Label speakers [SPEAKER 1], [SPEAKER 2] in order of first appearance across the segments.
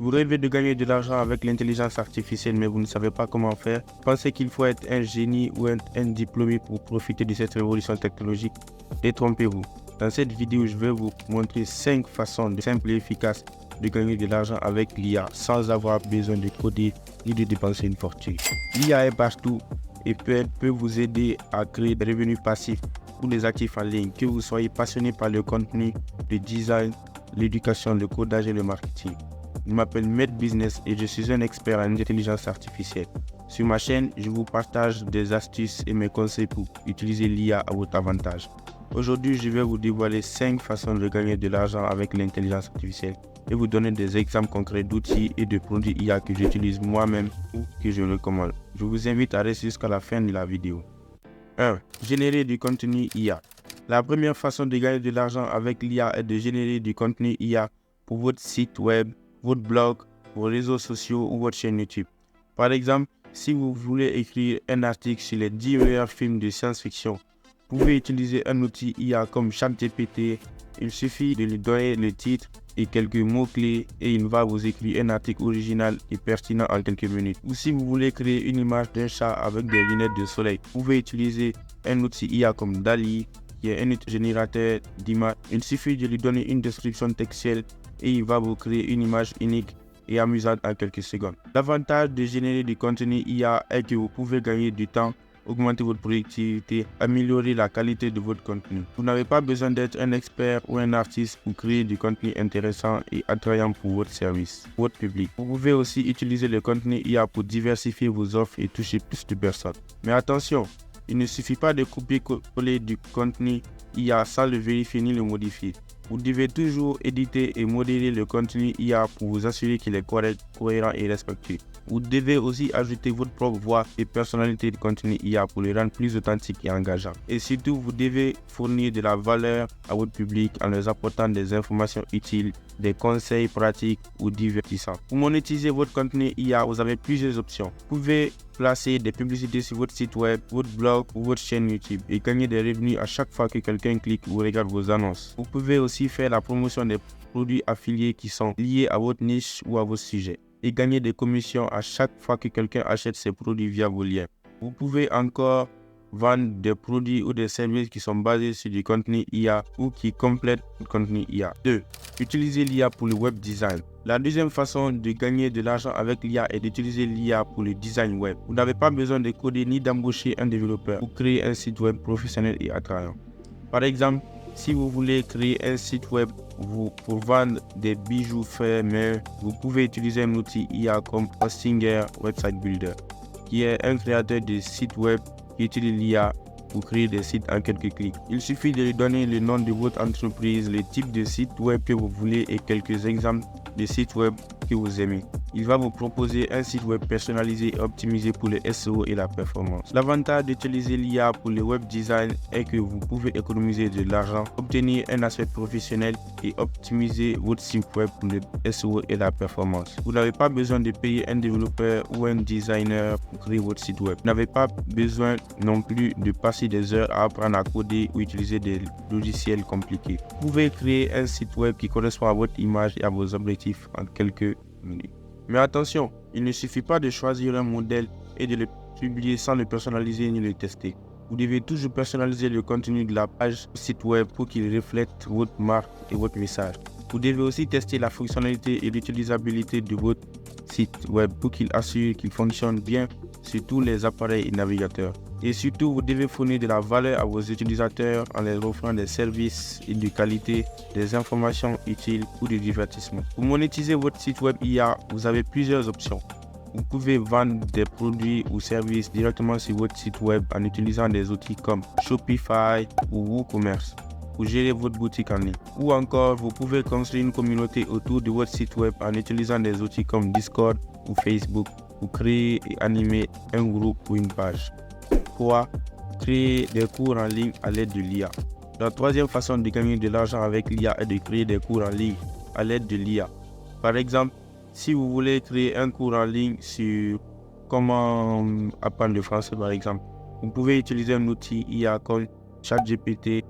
[SPEAKER 1] Vous rêvez de gagner de l'argent avec l'intelligence artificielle, mais vous ne savez pas comment faire. Pensez qu'il faut être un génie ou un diplômé pour profiter de cette révolution technologique. Détrompez-vous. Dans cette vidéo, je vais vous montrer 5 façons simples et efficaces de gagner de l'argent avec l'IA sans avoir besoin de coder ni de dépenser une fortune. L'IA est partout et peut vous aider à créer des revenus passifs ou des actifs en ligne, que vous soyez passionné par le contenu, le design, l'éducation, le codage et le marketing. Je m'appelle Med Business et je suis un expert en intelligence artificielle. Sur ma chaîne, je vous partage des astuces et mes conseils pour utiliser l'IA à votre avantage. Aujourd'hui, je vais vous dévoiler 5 façons de gagner de l'argent avec l'intelligence artificielle et vous donner des exemples concrets d'outils et de produits IA que j'utilise moi-même ou que je recommande. Je vous invite à rester jusqu'à la fin de la vidéo. 1. Générer du contenu IA. La première façon de gagner de l'argent avec l'IA est de générer du contenu IA pour votre site web, votre blog, vos réseaux sociaux ou votre chaîne YouTube. Par exemple, si vous voulez écrire un article sur les 10 meilleurs films de science-fiction, vous pouvez utiliser un outil IA comme ChatGPT. Il suffit de lui donner le titre et quelques mots-clés et il va vous écrire un article original et pertinent en quelques minutes. Ou si vous voulez créer une image d'un chat avec des lunettes de soleil, vous pouvez utiliser un outil IA comme DALL-E, qui est un générateur d'images. Il suffit de lui donner une description textuelle et il va vous créer une image unique et amusante en quelques secondes. L'avantage de générer du contenu IA est que vous pouvez gagner du temps, augmenter votre productivité, améliorer la qualité de votre contenu. Vous n'avez pas besoin d'être un expert ou un artiste pour créer du contenu intéressant et attrayant pour votre service, votre public. Vous pouvez aussi utiliser le contenu IA pour diversifier vos offres et toucher plus de personnes. Mais attention, il ne suffit pas de copier-coller du contenu IA sans le vérifier ni le modifier. Vous devez toujours éditer et modérer le contenu IA pour vous assurer qu'il est correct, cohérent et respectueux. Vous devez aussi ajouter votre propre voix et personnalité de contenu IA pour le rendre plus authentique et engageant. Et surtout, vous devez fournir de la valeur à votre public en leur apportant des informations utiles, des conseils pratiques ou divertissants. Pour monétiser votre contenu IA, vous avez plusieurs options. Vous pouvez placer des publicités sur votre site web, votre blog ou votre chaîne YouTube et gagner des revenus à chaque fois que quelqu'un clique ou regarde vos annonces. Vous pouvez aussi faire la promotion des produits affiliés qui sont liés à votre niche ou à vos sujets et gagner des commissions à chaque fois que quelqu'un achète ces produits via vos liens. Vous pouvez encore vendre des produits ou des services qui sont basés sur du contenu IA ou qui complètent le contenu IA. 2. Utiliser l'IA pour le web design. La deuxième façon de gagner de l'argent avec l'IA est d'utiliser l'IA pour le design web. Vous n'avez pas besoin de coder ni d'embaucher un développeur pour créer un site web professionnel et attrayant. Par exemple, si vous voulez créer un site web pour vendre des bijoux faits main, vous pouvez utiliser un outil IA comme Hostinger Website Builder, qui est un créateur de sites web qui utilise l'IA pour créer des sites en quelques clics. Il suffit de lui donner le nom de votre entreprise, le type de site web que vous voulez et quelques exemples de sites web que vous aimez. Il va vous proposer un site web personnalisé et optimisé pour le SEO et la performance. L'avantage d'utiliser l'IA pour le web design est que vous pouvez économiser de l'argent, obtenir un aspect professionnel et optimiser votre site web pour le SEO et la performance. Vous n'avez pas besoin de payer un développeur ou un designer pour créer votre site web. Vous n'avez pas besoin non plus de passer des heures à apprendre à coder ou utiliser des logiciels compliqués. Vous pouvez créer un site web qui correspond à votre image et à vos objectifs en quelques minutes. Mais attention, il ne suffit pas de choisir un modèle et de le publier sans le personnaliser ni le tester. Vous devez toujours personnaliser le contenu de la page site web pour qu'il reflète votre marque et votre message. Vous devez aussi tester la fonctionnalité et l'utilisabilité de votre site web pour qu'il assure qu'il fonctionne bien sur tous les appareils et navigateurs. Et surtout, vous devez fournir de la valeur à vos utilisateurs en leur offrant des services et de qualité, des informations utiles ou du divertissement. Pour monétiser votre site web IA, vous avez plusieurs options. Vous pouvez vendre des produits ou services directement sur votre site web en utilisant des outils comme Shopify ou WooCommerce pour gérer votre boutique en ligne. Ou encore, vous pouvez construire une communauté autour de votre site web en utilisant des outils comme Discord ou Facebook pour créer et animer un groupe ou une page. 3. Créer des cours en ligne à l'aide de l'IA. La troisième façon de gagner de l'argent avec l'IA est de créer des cours en ligne à l'aide de l'IA. Par exemple, si vous voulez créer un cours en ligne sur comment apprendre le français par exemple, vous pouvez utiliser un outil IA comme ChatGPT,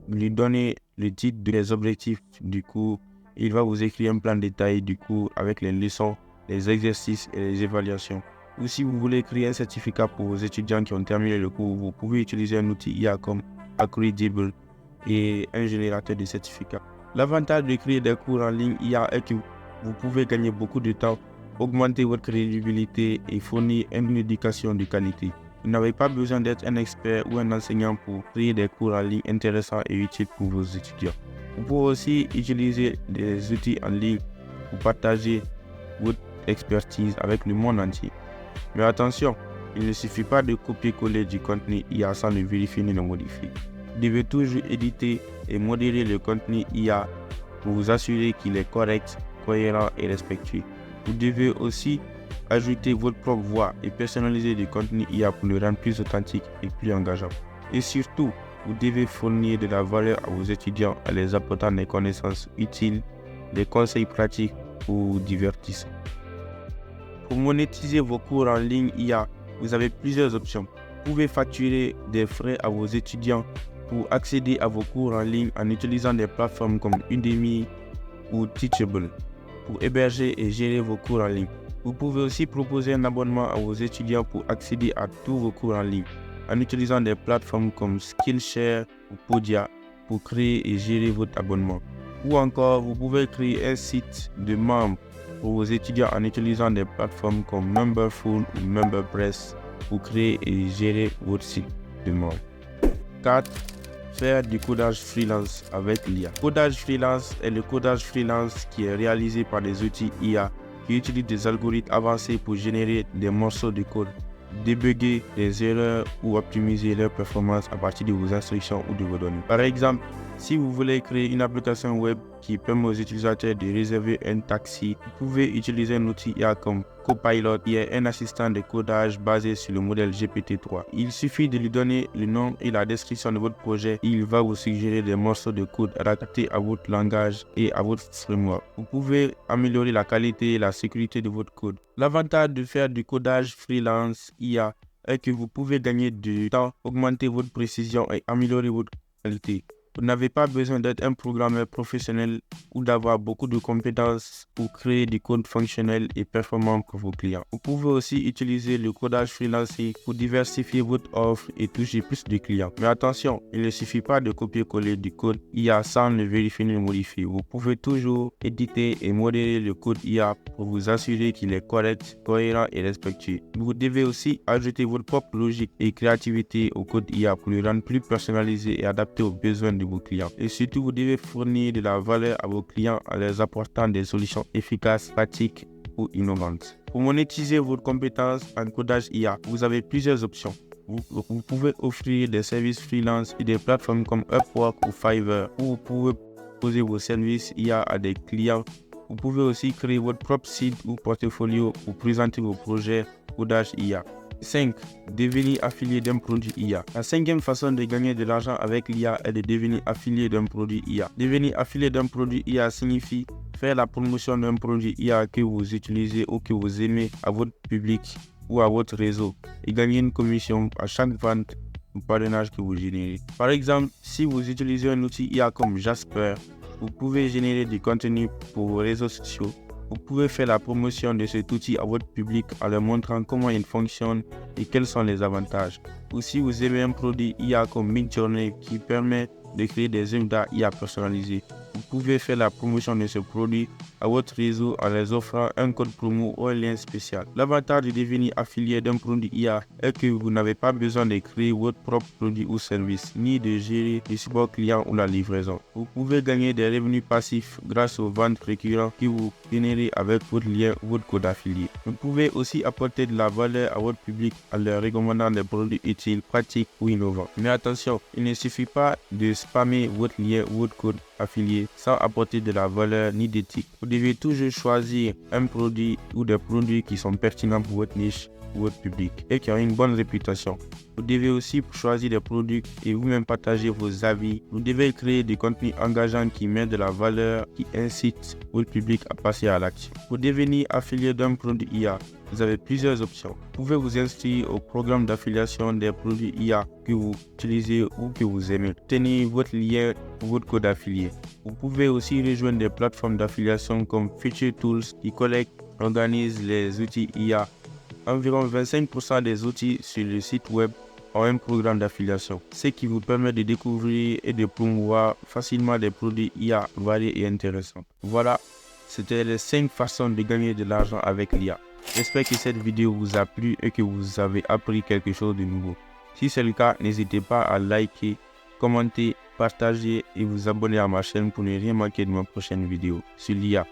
[SPEAKER 1] lui donner le titre des objectifs du cours Il va vous écrire un plan détaillé du cours avec les leçons, les exercices et les évaluations. Ou si vous voulez créer un certificat pour vos étudiants qui ont terminé le cours, vous pouvez utiliser un outil IA comme Accredible et un générateur de certificats. L'avantage de créer des cours en ligne IA est que vous pouvez gagner beaucoup de temps, augmenter votre crédibilité et fournir une éducation de qualité. Vous n'avez pas besoin d'être un expert ou un enseignant pour créer des cours en ligne intéressants et utiles pour vos étudiants. Vous pouvez aussi utiliser des outils en ligne pour partager votre expertise avec le monde entier. Mais attention, il ne suffit pas de copier-coller du contenu IA sans le vérifier ni le modifier. Vous devez toujours éditer et modérer le contenu IA pour vous assurer qu'il est correct, cohérent et respectueux. Vous devez aussi ajouter votre propre voix et personnaliser le contenu IA pour le rendre plus authentique et plus engageant. Et surtout, vous devez fournir de la valeur à vos étudiants en les apportant des connaissances utiles, des conseils pratiques ou divertissants. Pour monétiser vos cours en ligne IA, vous avez plusieurs options. Vous pouvez facturer des frais à vos étudiants pour accéder à vos cours en ligne en utilisant des plateformes comme Udemy ou Teachable pour héberger et gérer vos cours en ligne. Vous pouvez aussi proposer un abonnement à vos étudiants pour accéder à tous vos cours en ligne en utilisant des plateformes comme Skillshare ou Podia pour créer et gérer votre abonnement. Ou encore, vous pouvez créer un site de membres pour vos étudiants en utilisant des plateformes comme Memberful ou Memberpress pour créer et gérer votre site de membres. 4. Faire du codage freelance avec l'IA. Codage freelance est le codage freelance qui est réalisé par des outils IA qui utilisent des algorithmes avancés pour générer des morceaux de code, débugger des erreurs ou optimiser leur performance à partir de vos instructions ou de vos données. Par exemple, si vous voulez créer une application web qui permet aux utilisateurs de réserver un taxi, vous pouvez utiliser un outil IA comme Copilot qui est un assistant de codage basé sur le modèle GPT-3. Il suffit de lui donner le nom et la description de votre projet et il va vous suggérer des morceaux de code adaptés à votre langage et à votre framework. Vous pouvez améliorer la qualité et la sécurité de votre code. L'avantage de faire du codage freelance IA est que vous pouvez gagner du temps, augmenter votre précision et améliorer votre qualité. Vous n'avez pas besoin d'être un programmeur professionnel ou d'avoir beaucoup de compétences pour créer du code fonctionnel et performant pour vos clients. Vous pouvez aussi utiliser le codage freelancé pour diversifier votre offre et toucher plus de clients. Mais attention, il ne suffit pas de copier-coller du code IA sans le vérifier ni le modifier. Vous pouvez toujours éditer et modérer le code IA pour vous assurer qu'il est correct, cohérent et respectueux. Vous devez aussi ajouter votre propre logique et créativité au code IA pour le rendre plus personnalisé et adapté aux besoins de vos clients. Et surtout, vous devez fournir de la valeur à vos clients en leur apportant des solutions efficaces, pratiques ou innovantes. Pour monétiser votre compétence en codage IA, vous avez plusieurs options. Vous pouvez offrir des services freelance et des plateformes comme Upwork ou Fiverr, où vous pouvez proposer vos services IA à des clients. Vous pouvez aussi créer votre propre site ou portfolio pour présenter vos projets codage IA. 5. Devenir affilié d'un produit IA. La cinquième façon de gagner de l'argent avec l'IA est de devenir affilié d'un produit IA. Devenir affilié d'un produit IA signifie faire la promotion d'un produit IA que vous utilisez ou que vous aimez à votre public ou à votre réseau et gagner une commission à chaque vente ou parrainage que vous générez. Par exemple, si vous utilisez un outil IA comme Jasper, vous pouvez générer du contenu pour vos réseaux sociaux. Vous pouvez faire la promotion de cet outil à votre public en leur montrant comment il fonctionne et quels sont les avantages. Ou si vous aimez un produit IA comme Midjourney qui permet de créer des œuvres d'art IA personnalisées, vous pouvez faire la promotion de ce produit à votre réseau en les offrant un code promo ou un lien spécial. L'avantage de devenir affilié d'un produit IA est que vous n'avez pas besoin de créer votre propre produit ou service, ni de gérer le support client ou la livraison. Vous pouvez gagner des revenus passifs grâce aux ventes récurrentes que vous générez avec votre lien ou votre code affilié. Vous pouvez aussi apporter de la valeur à votre public en leur recommandant des produits utiles, pratiques ou innovants. Mais attention, il ne suffit pas de spammer votre lien ou votre code affilié sans apporter de la valeur ni d'éthique. Vous devez toujours choisir un produit ou des produits qui sont pertinents pour votre niche ou votre public et qui ont une bonne réputation. Vous devez aussi choisir des produits et vous-même partager vos avis. Vous devez créer des contenus engageants qui mettent de la valeur, qui incitent votre public à passer à l'action. Pour devenir affilié d'un produit IA, vous avez plusieurs options. Vous pouvez vous inscrire au programme d'affiliation des produits IA que vous utilisez ou que vous aimez. Tenez votre lien pour votre code affilié. Vous pouvez aussi rejoindre des plateformes d'affiliation comme Feature Tools qui collectent, organisent les outils IA. Environ 25% des outils sur le site web ont un programme d'affiliation, ce qui vous permet de découvrir et de promouvoir facilement des produits IA variés et intéressants. Voilà, c'était les 5 façons de gagner de l'argent avec l'IA. J'espère que cette vidéo vous a plu et que vous avez appris quelque chose de nouveau. Si c'est le cas, n'hésitez pas à liker, commenter, partager et vous abonner à ma chaîne pour ne rien manquer de ma prochaine vidéo sur l'IA.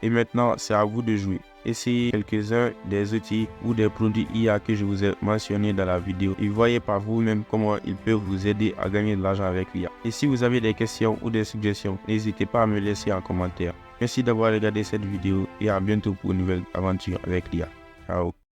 [SPEAKER 1] Et maintenant, c'est à vous de jouer. Essayez quelques-uns des outils ou des produits IA que je vous ai mentionnés dans la vidéo et voyez par vous-même comment ils peuvent vous aider à gagner de l'argent avec l'IA. Et si vous avez des questions ou des suggestions, n'hésitez pas à me laisser en commentaire. Merci d'avoir regardé cette vidéo et à bientôt pour une nouvelle aventure avec l'IA. Ciao.